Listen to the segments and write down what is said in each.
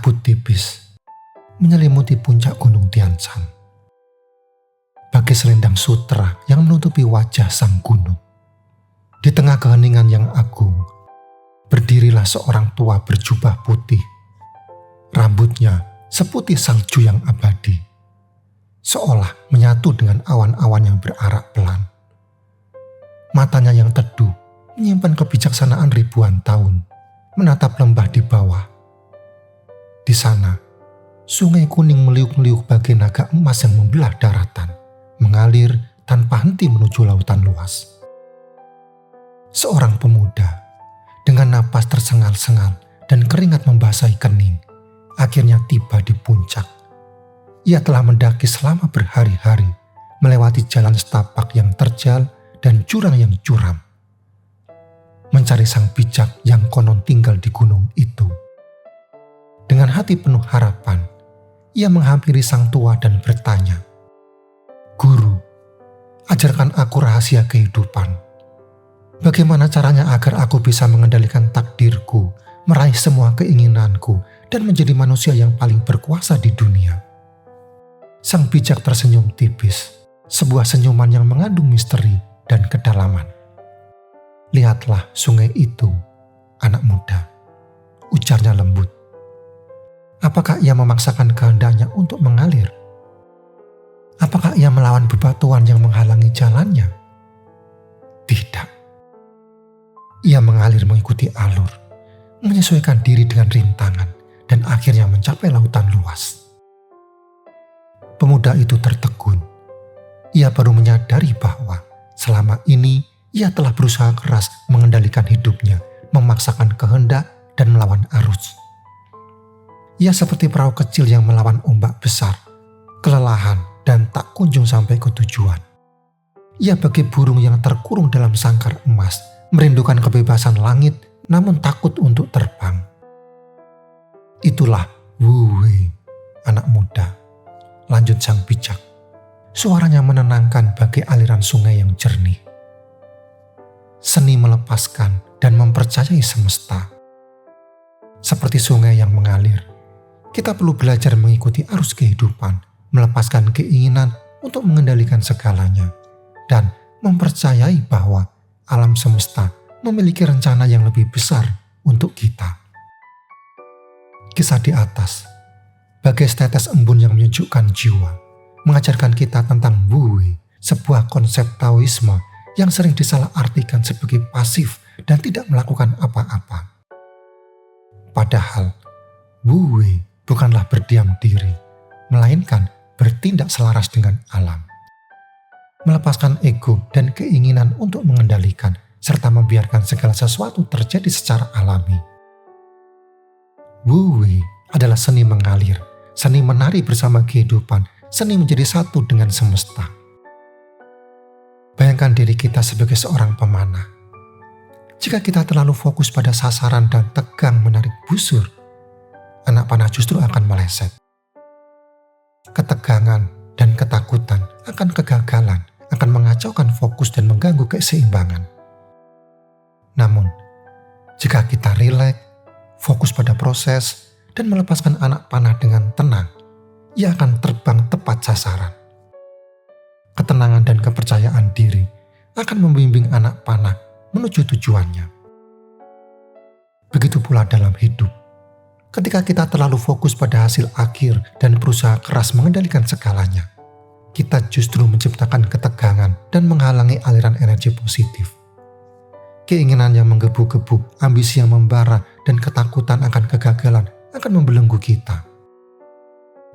Kabut tipis menyelimuti puncak Gunung Tianshan. Bagai selendang sutra yang menutupi wajah sang gunung. Di tengah keheningan yang agung, berdirilah seorang tua berjubah putih. Rambutnya seputih salju yang abadi, seolah menyatu dengan awan-awan yang berarak pelan. Matanya yang teduh menyimpan kebijaksanaan ribuan tahun, menatap lembah di bawah. Di sana, sungai kuning meliuk-liuk bagai naga emas yang membelah daratan, mengalir tanpa henti menuju lautan luas. Seorang pemuda, dengan napas tersengal-sengal dan keringat membasahi kening, akhirnya tiba di puncak. Ia telah mendaki selama berhari-hari, melewati jalan setapak yang terjal dan jurang yang curam. Mencari sang bijak yang konon tinggal di gunung itu. Dengan hati penuh harapan, ia menghampiri sang tua dan bertanya, "Guru, ajarkan aku rahasia kehidupan. Bagaimana caranya agar aku bisa mengendalikan takdirku, meraih semua keinginanku, dan menjadi manusia yang paling berkuasa di dunia?" Sang bijak tersenyum tipis, sebuah senyuman yang mengandung misteri dan kedalaman. "Lihatlah sungai itu, anak muda," ujarnya lembut. Apakah ia memaksakan kehendaknya untuk mengalir? Apakah ia melawan bebatuan yang menghalangi jalannya? Tidak. Ia mengalir mengikuti alur, menyesuaikan diri dengan rintangan, dan akhirnya mencapai lautan luas. Pemuda itu tertegun. Ia baru menyadari bahwa selama ini ia telah berusaha keras mengendalikan hidupnya, memaksakan kehendak dan melawan arus. Ia seperti perahu kecil yang melawan ombak besar, kelelahan dan tak kunjung sampai ke tujuan. Ia bagai burung yang terkurung dalam sangkar emas, merindukan kebebasan langit namun takut untuk terbang. Itulah Wu Wei, anak muda, lanjut sang bijak. Suaranya menenangkan bagai aliran sungai yang jernih. Seni melepaskan dan mempercayai semesta. Seperti sungai yang mengalir, kita perlu belajar mengikuti arus kehidupan, melepaskan keinginan untuk mengendalikan segalanya, dan mempercayai bahwa alam semesta memiliki rencana yang lebih besar untuk kita. Kisah di atas, bagai setetes embun yang menyejukkan jiwa, mengajarkan kita tentang Wu Wei, sebuah konsep Taoisme yang sering disalahartikan sebagai pasif dan tidak melakukan apa-apa. Padahal, Wu Wei bukanlah berdiam diri, melainkan bertindak selaras dengan alam. Melepaskan ego dan keinginan untuk mengendalikan, serta membiarkan segala sesuatu terjadi secara alami. Wu Wei adalah seni mengalir, seni menari bersama kehidupan, seni menjadi satu dengan semesta. Bayangkan diri kita sebagai seorang pemanah. Jika kita terlalu fokus pada sasaran dan tegang menarik busur, anak panah justru akan meleset. Ketegangan dan ketakutan akan kegagalan, akan mengacaukan fokus dan mengganggu keseimbangan. Namun, jika kita rileks, fokus pada proses, dan melepaskan anak panah dengan tenang, ia akan terbang tepat sasaran. Ketenangan dan kepercayaan diri akan membimbing anak panah menuju tujuannya. Begitu pula dalam hidup. Ketika kita terlalu fokus pada hasil akhir dan berusaha keras mengendalikan segalanya, kita justru menciptakan ketegangan dan menghalangi aliran energi positif. Keinginan yang menggebu-gebu, ambisi yang membara, dan ketakutan akan kegagalan akan membelenggu kita.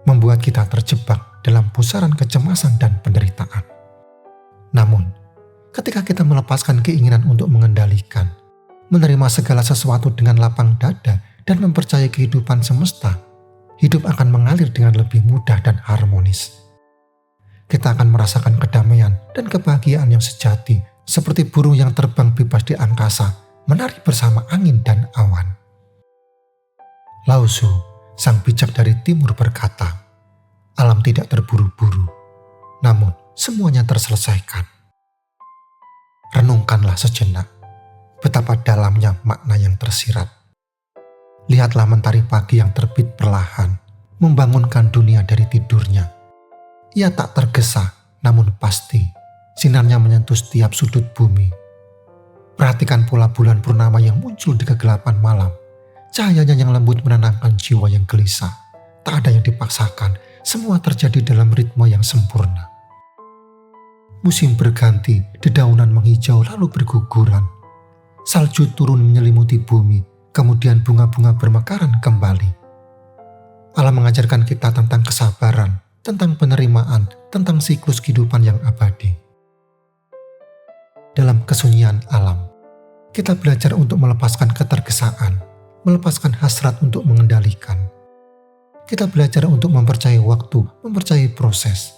Membuat kita terjebak dalam pusaran kecemasan dan penderitaan. Namun, ketika kita melepaskan keinginan untuk mengendalikan, menerima segala sesuatu dengan lapang dada, dan mempercayai kehidupan semesta, hidup akan mengalir dengan lebih mudah dan harmonis. Kita akan merasakan kedamaian dan kebahagiaan yang sejati, seperti burung yang terbang bebas di angkasa, menari bersama angin dan awan. Lao Tzu, sang bijak dari timur berkata, alam tidak terburu-buru, namun semuanya terselesaikan. Renungkanlah sejenak, betapa dalamnya makna yang tersirat. Lihatlah mentari pagi yang terbit perlahan, membangunkan dunia dari tidurnya. Ia tak tergesa, namun pasti sinarnya menyentuh setiap sudut bumi. Perhatikan pula bulan purnama yang muncul di kegelapan malam. Cahayanya yang lembut menenangkan jiwa yang gelisah. Tak ada yang dipaksakan, semua terjadi dalam ritme yang sempurna. Musim berganti, dedaunan menghijau lalu berguguran. Salju turun menyelimuti bumi, kemudian bunga-bunga bermekaran kembali. Alam mengajarkan kita tentang kesabaran, tentang penerimaan, tentang siklus kehidupan yang abadi. Dalam kesunyian alam, kita belajar untuk melepaskan ketergesaan, melepaskan hasrat untuk mengendalikan. Kita belajar untuk mempercayai waktu, mempercayai proses.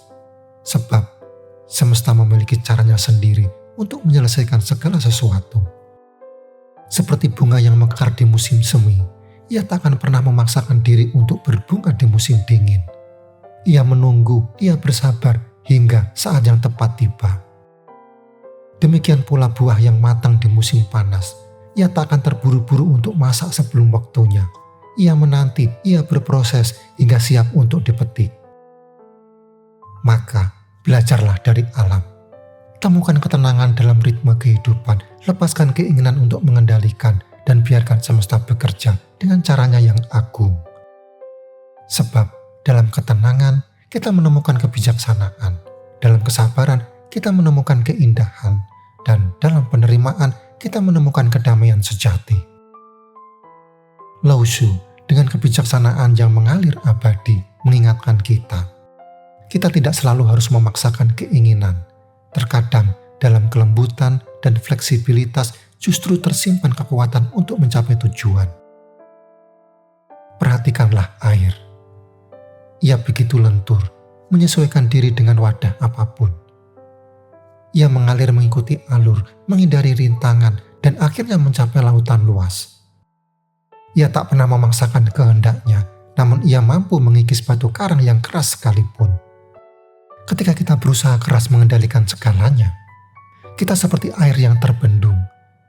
Sebab semesta memiliki caranya sendiri untuk menyelesaikan segala sesuatu. Seperti bunga yang mekar di musim semi, ia tak akan pernah memaksakan diri untuk berbunga di musim dingin. Ia menunggu, ia bersabar hingga saat yang tepat tiba. Demikian pula buah yang matang di musim panas. Ia tak akan terburu-buru untuk masak sebelum waktunya. Ia menanti, ia berproses hingga siap untuk dipetik. Maka, belajarlah dari alam. Temukan ketenangan dalam ritme kehidupan, lepaskan keinginan untuk mengendalikan, dan biarkan semesta bekerja dengan caranya yang agung. Sebab, dalam ketenangan, kita menemukan kebijaksanaan. Dalam kesabaran, kita menemukan keindahan. Dan dalam penerimaan, kita menemukan kedamaian sejati. Lao Tzu dengan kebijaksanaan yang mengalir abadi mengingatkan kita tidak selalu harus memaksakan keinginan. Terkadang dalam kelembutan dan fleksibilitas justru tersimpan kekuatan untuk mencapai tujuan. Perhatikanlah air. Ia begitu lentur, menyesuaikan diri dengan wadah apapun. Ia mengalir mengikuti alur, menghindari rintangan, dan akhirnya mencapai lautan luas. Ia tak pernah memaksakan kehendaknya, namun ia mampu mengikis batu karang yang keras sekalipun. Ketika kita berusaha keras mengendalikan segalanya, kita seperti air yang terbendung.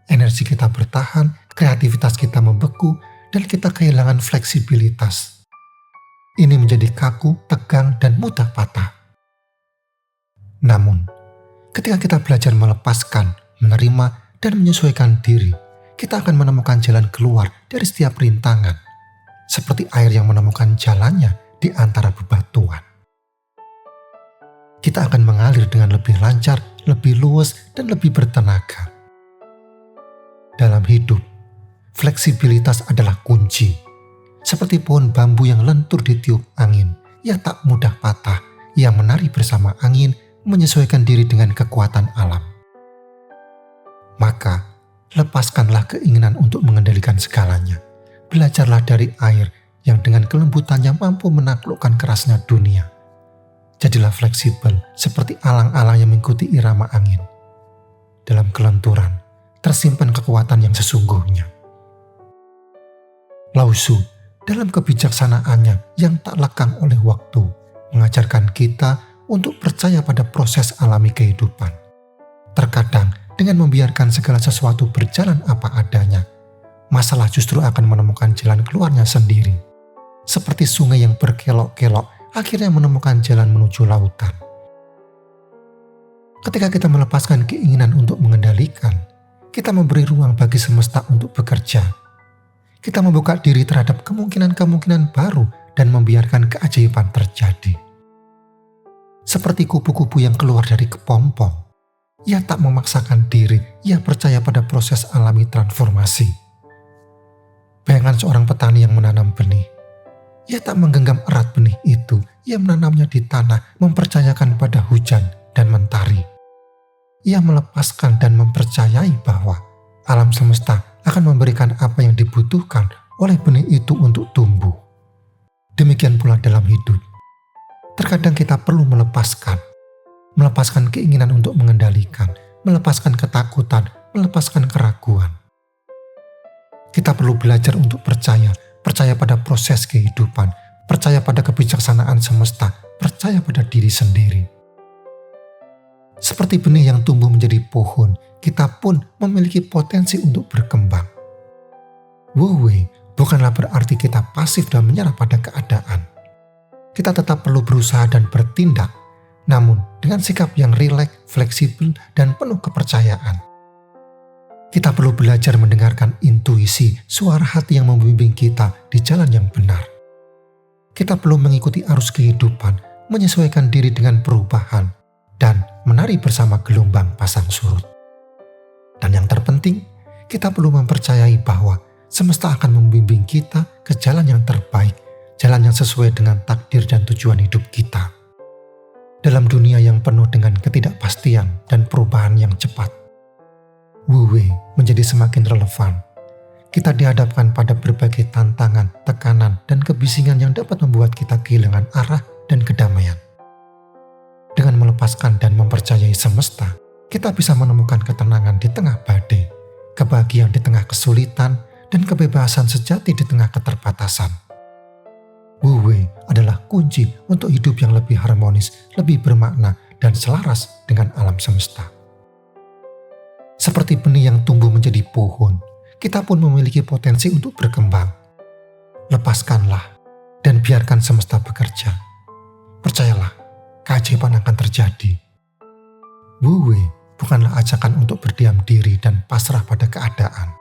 Energi kita bertahan, kreativitas kita membeku, dan kita kehilangan fleksibilitas. Ini menjadi kaku, tegang, dan mudah patah. Namun, ketika kita belajar melepaskan, menerima, dan menyesuaikan diri, kita akan menemukan jalan keluar dari setiap rintangan, seperti air yang menemukan jalannya di antara bebatuan. Kita akan mengalir dengan lebih lancar, lebih luas, dan lebih bertenaga. Dalam hidup, fleksibilitas adalah kunci. Seperti pohon bambu yang lentur ditiup angin, ia tak mudah patah, ia menari bersama angin, menyesuaikan diri dengan kekuatan alam. Maka, lepaskanlah keinginan untuk mengendalikan segalanya. Belajarlah dari air yang dengan kelembutannya mampu menaklukkan kerasnya dunia. Jadilah fleksibel seperti alang-alang yang mengikuti irama angin. Dalam kelenturan, tersimpan kekuatan yang sesungguhnya. Lao Tzu dalam kebijaksanaannya yang tak lekang oleh waktu, mengajarkan kita untuk percaya pada proses alami kehidupan. Terkadang, dengan membiarkan segala sesuatu berjalan apa adanya, masalah justru akan menemukan jalan keluarnya sendiri. Seperti sungai yang berkelok-kelok, akhirnya menemukan jalan menuju lautan. Ketika kita melepaskan keinginan untuk mengendalikan, kita memberi ruang bagi semesta untuk bekerja. Kita membuka diri terhadap kemungkinan-kemungkinan baru dan membiarkan keajaiban terjadi. Seperti kupu-kupu yang keluar dari kepompong, ia tak memaksakan diri, ia percaya pada proses alami transformasi. Bayangan seorang petani yang menanam benih. Ia tak menggenggam erat benih itu, ia menanamnya di tanah, mempercayakan pada hujan dan mentari. Ia melepaskan dan mempercayai bahwa alam semesta akan memberikan apa yang dibutuhkan oleh benih itu untuk tumbuh. Demikian pula dalam hidup. Terkadang kita perlu melepaskan keinginan untuk mengendalikan, melepaskan ketakutan, melepaskan keraguan. Kita perlu belajar untuk percaya pada proses kehidupan, percaya pada kebijaksanaan semesta, percaya pada diri sendiri. Seperti benih yang tumbuh menjadi pohon, kita pun memiliki potensi untuk berkembang. Wu Wei bukanlah berarti kita pasif dan menyerah pada keadaan. Kita tetap perlu berusaha dan bertindak, namun dengan sikap yang rileks, fleksibel, dan penuh kepercayaan. Kita perlu belajar mendengarkan intuisi, suara hati yang membimbing kita di jalan yang benar. Kita perlu mengikuti arus kehidupan, menyesuaikan diri dengan perubahan, dan menari bersama gelombang pasang surut. Dan yang terpenting, kita perlu mempercayai bahwa semesta akan membimbing kita ke jalan yang terbaik, jalan yang sesuai dengan takdir dan tujuan hidup kita. Dalam dunia yang penuh dengan ketidakpastian dan perubahan yang cepat, Wu Wei menjadi semakin relevan. Kita dihadapkan pada berbagai tantangan, tekanan, dan kebisingan yang dapat membuat kita kehilangan arah dan kedamaian. Dengan melepaskan dan mempercayai semesta, kita bisa menemukan ketenangan di tengah badai, kebahagiaan di tengah kesulitan, dan kebebasan sejati di tengah keterbatasan. Wu Wei adalah kunci untuk hidup yang lebih harmonis, lebih bermakna, dan selaras dengan alam semesta. Seperti benih yang tumbuh menjadi pohon, kita pun memiliki potensi untuk berkembang. Lepaskanlah dan biarkan semesta bekerja. Percayalah, keajaiban akan terjadi. Wu Wei bukanlah ajakan untuk berdiam diri dan pasrah pada keadaan.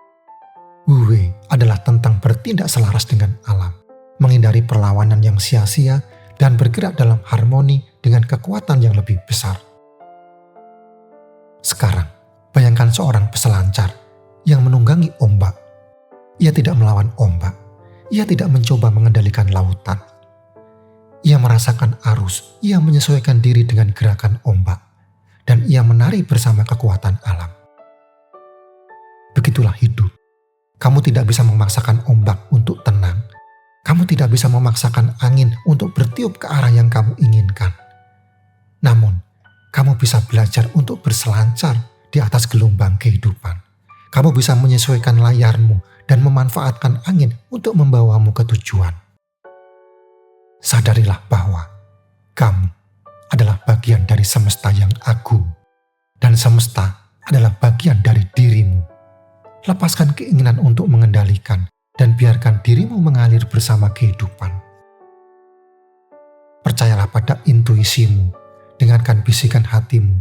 Wu Wei adalah tentang bertindak selaras dengan alam, menghindari perlawanan yang sia-sia, dan bergerak dalam harmoni dengan kekuatan yang lebih besar. Sekarang, bayangkan seorang peselancar yang menunggangi ombak. Ia tidak melawan ombak. Ia tidak mencoba mengendalikan lautan. Ia merasakan arus, ia menyesuaikan diri dengan gerakan ombak, dan ia menari bersama kekuatan alam. Begitulah hidup. Kamu tidak bisa memaksakan ombak untuk tenang. Kamu tidak bisa memaksakan angin untuk bertiup ke arah yang kamu inginkan. Namun, kamu bisa belajar untuk berselancar di atas gelombang kehidupan. Kamu bisa menyesuaikan layarmu dan memanfaatkan angin untuk membawamu ke tujuan. Sadarilah bahwa kamu adalah bagian dari semesta yang agung, dan semesta adalah bagian dari dirimu. Lepaskan keinginan untuk mengendalikan dan biarkan dirimu mengalir bersama kehidupan. Percayalah pada intuisimu, dengarkan bisikan hatimu.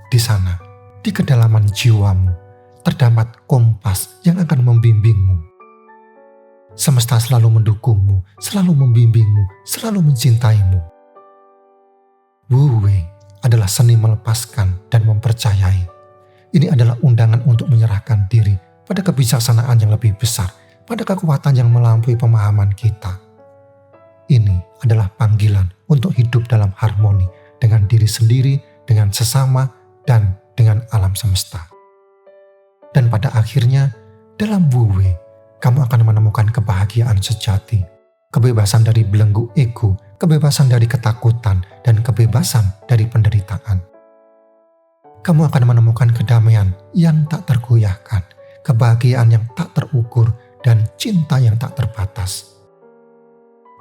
Di sana, di kedalaman jiwamu, terdapat kompas yang akan membimbingmu. Semesta selalu mendukungmu, selalu membimbingmu, selalu mencintaimu. Wu Wei adalah seni melepaskan dan mempercayai. Ini adalah undangan untuk menyerahkan diri pada kebijaksanaan yang lebih besar, pada kekuatan yang melampaui pemahaman kita. Ini adalah panggilan untuk hidup dalam harmoni dengan diri sendiri, dengan sesama, dan dengan alam semesta. Dan pada akhirnya, dalam Wu Wei, kamu akan menemukan kebahagiaan sejati, kebebasan dari belenggu ego, kebebasan dari ketakutan, dan kebebasan dari penderitaan. Kamu akan menemukan kedamaian yang tak tergoyahkan, kebahagiaan yang tak terukur, dan cinta yang tak terbatas.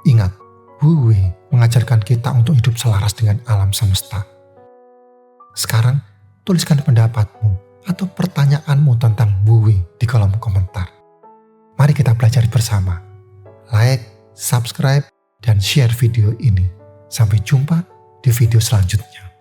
Ingat, Wu Wei mengajarkan kita untuk hidup selaras dengan alam semesta. Sekarang, tuliskan pendapatmu atau pertanyaanmu tentang Wu Wei di kolom komentar. Mari kita belajar bersama. Like, subscribe, dan share video ini. Sampai jumpa di video selanjutnya.